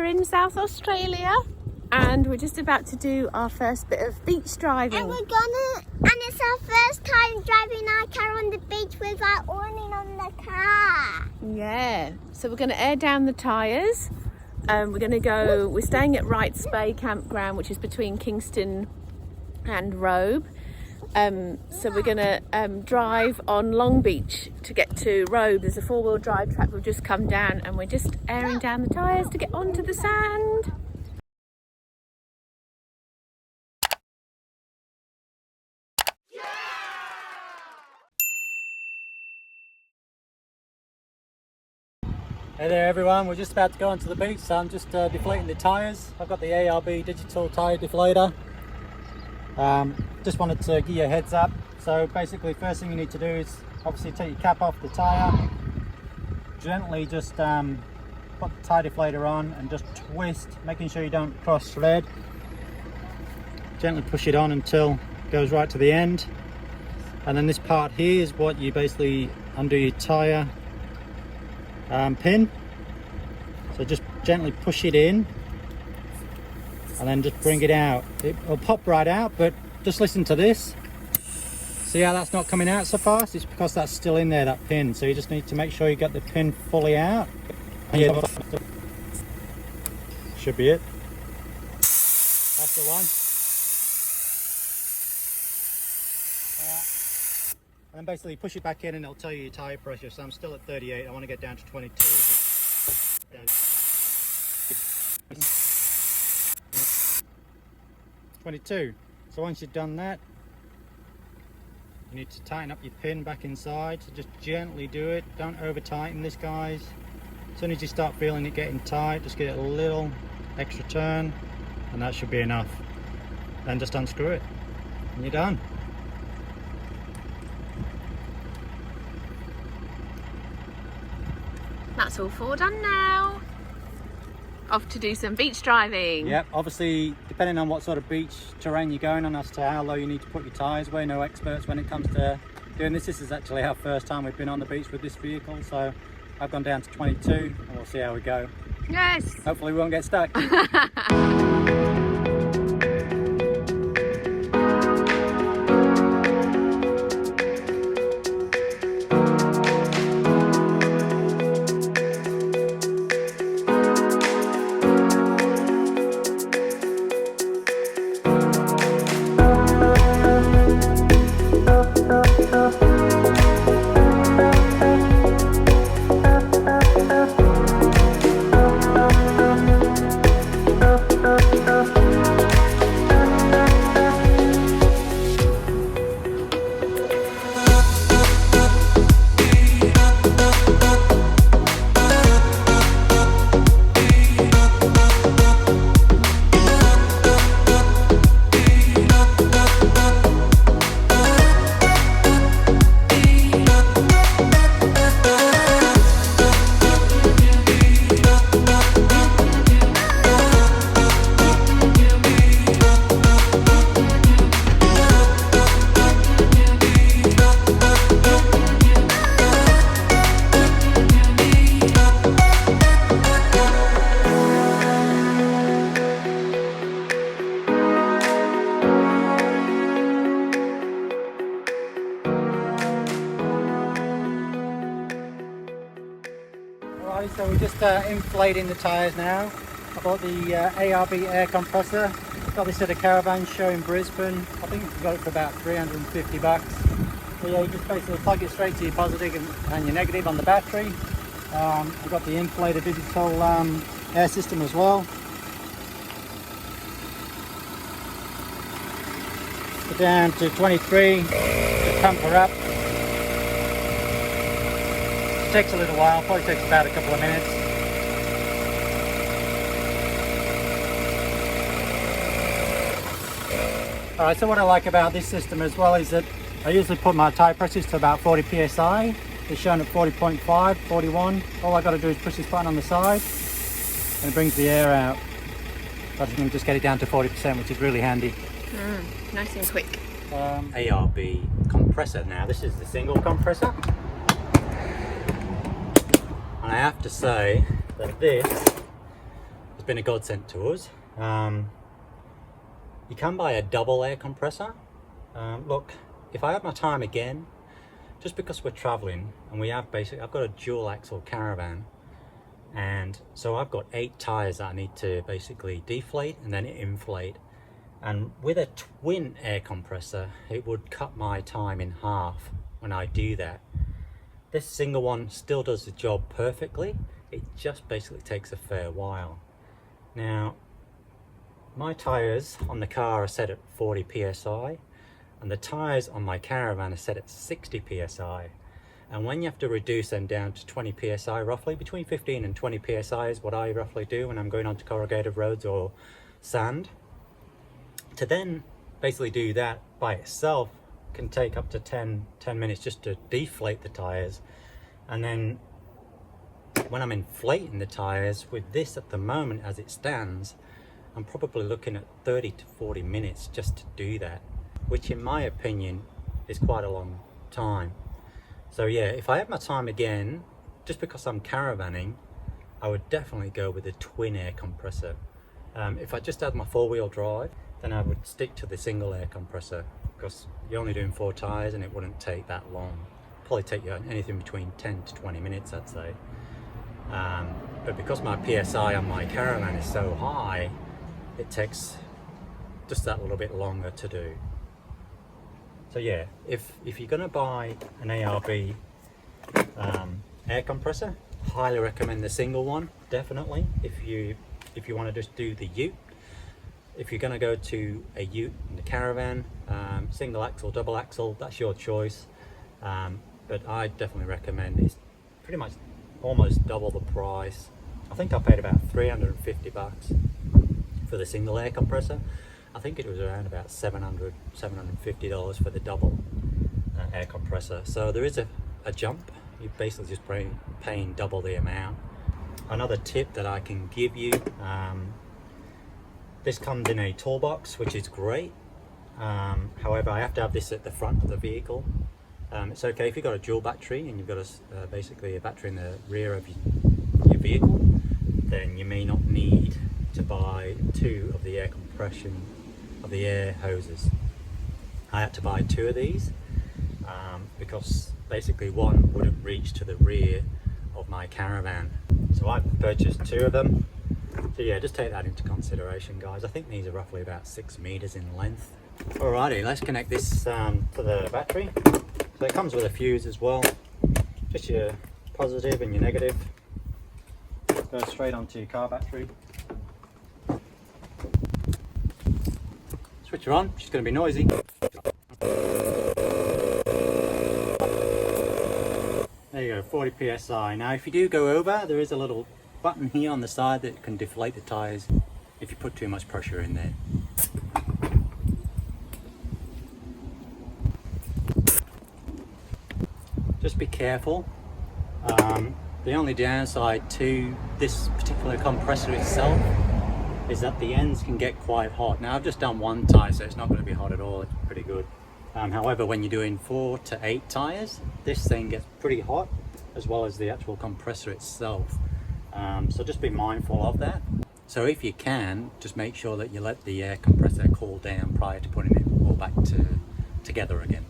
We're in South Australia and we're just about to do our first bit of beach driving. And it's our first time driving our car on the beach without awning on the car. Yeah, so we're going to air down the tyres. We're staying at Wrights Bay Campground, which is between Kingston and Robe. So we're going to drive on Long Beach to get to Robe. There's a four-wheel drive track we've just come down and we're just airing down the tyres to get onto the sand. Hey there everyone, we're just about to go onto the beach, so I'm just deflating the tyres. I've got the ARB digital tyre deflator. Just wanted to give you a heads up. So basically first thing you need to do is obviously take your cap off the tyre. Gently just put the tyre deflator on and just twist, making sure you don't cross thread. Gently push it on until it goes right to the end. And then this part here is what you basically undo your tyre pin. So just gently push it in and then just bring it out. It'll pop right out, but just listen to this. See how that's not coming out so fast? It's because that's still in there, that pin. So you just need to make sure you got the pin fully out. Should be it. That's the one. And then basically push it back in and it'll tell you your tyre pressure. So I'm still at 38, I want to get down to 22. 22. So once you've done that, you need to tighten up your pin back inside. So just gently do it, don't over tighten this, guys. As soon as you start feeling it getting tight, just get it a little extra turn and that should be enough. Then just unscrew it and you're done. That's all four done now. Off to do some beach driving. Yep, obviously depending on what sort of beach terrain you're going on as to how low you need to put your tyres. We're no experts when it comes to doing this. This is actually our first time we've been on the beach with this vehicle, so I've gone down to 22 and we'll see how we go. Yes. Hopefully we won't get stuck. So we're just inflating the tyres now. I bought the ARB Air Compressor. Got this at a caravan show in Brisbane. I think we got it for about 350 bucks. So yeah, you just basically plug it straight to your positive and your negative on the battery. I've got the Inflator digital air system as well. Go down to 23, just pump her up. Takes a little while, probably takes about a couple of minutes. Alright, so what I like about this system as well is that I usually put my tyre pressures to about 40 psi. It's shown at 40.5, 41. All I got to do is push this button on the side and it brings the air out. So I can just get it down to 40%, which is really handy. Nice and quick. ARB compressor. Now this is the single compressor. And I have to say that this is been a godsend to us. You can buy a double air compressor. Look, if I had my time again, just because we're traveling and I've got a dual axle caravan, and so I've got 8 tires that I need to basically deflate and then inflate. And with a twin air compressor, it would cut my time in half when I do that. This single one still does the job perfectly. It just basically takes a fair while. Now, my tires on the car are set at 40 psi, and the tires on my caravan are set at 60 psi. And when you have to reduce them down to 20 psi, roughly between 15 and 20 psi is what I roughly do when I'm going onto corrugated roads or sand. To then basically do that by itself can take up to 10 minutes just to deflate the tires. And then when I'm inflating the tires with this at the moment as it stands, I'm probably looking at 30 to 40 minutes just to do that, which in my opinion is quite a long time. So yeah, if I had my time again, just because I'm caravanning, I would definitely go with a twin air compressor. If I just had my 4-wheel drive, then I would stick to the single air compressor, because you're only doing 4 tires and it wouldn't take that long. Probably take you anything between 10 to 20 minutes, I'd say. But because my PSI on my caravan is so high, it takes just that little bit longer to do. So yeah, if you're gonna buy an ARB air compressor, highly recommend the single one, definitely. If you want to just do the ute. If you're gonna go to a ute in the caravan, single axle, double axle, that's your choice. But I definitely recommend it's pretty much almost double the price. I think I paid about 350 bucks for the single air compressor. I think it was around about $750 for the double air compressor. So there is a jump. You're basically just paying double the amount. Another tip that I can give you, this comes in a toolbox, which is great. However, I have to have this at the front of the vehicle. It's okay if you've got a dual battery and you've got basically a battery in the rear of your vehicle, then you may not need to buy 2 of the air compression of the air hoses. I had to buy 2 of these because basically one wouldn't reach to the rear of my caravan. So I purchased 2 of them. So yeah, just take that into consideration, guys. I think these are roughly about 6 meters in length. Alrighty, let's connect this to the battery. So it comes with a fuse as well, just your positive and your negative. Go straight onto your car battery. Switch her on, she's going to be noisy. There you go, 40 psi. Now if you do go over, there is a little button here on the side that can deflate the tyres if you put too much pressure in there. Just be careful. The only downside to this particular compressor itself is that the ends can get quite hot. Now I've just done 1 tyre, so it's not going to be hot at all. It's pretty good. However, when you're doing 4 to 8 tyres, this thing gets pretty hot, as well as the actual compressor itself. So just be mindful of that. So if you can, just make sure that you let the air compressor cool down prior to putting it all back together again.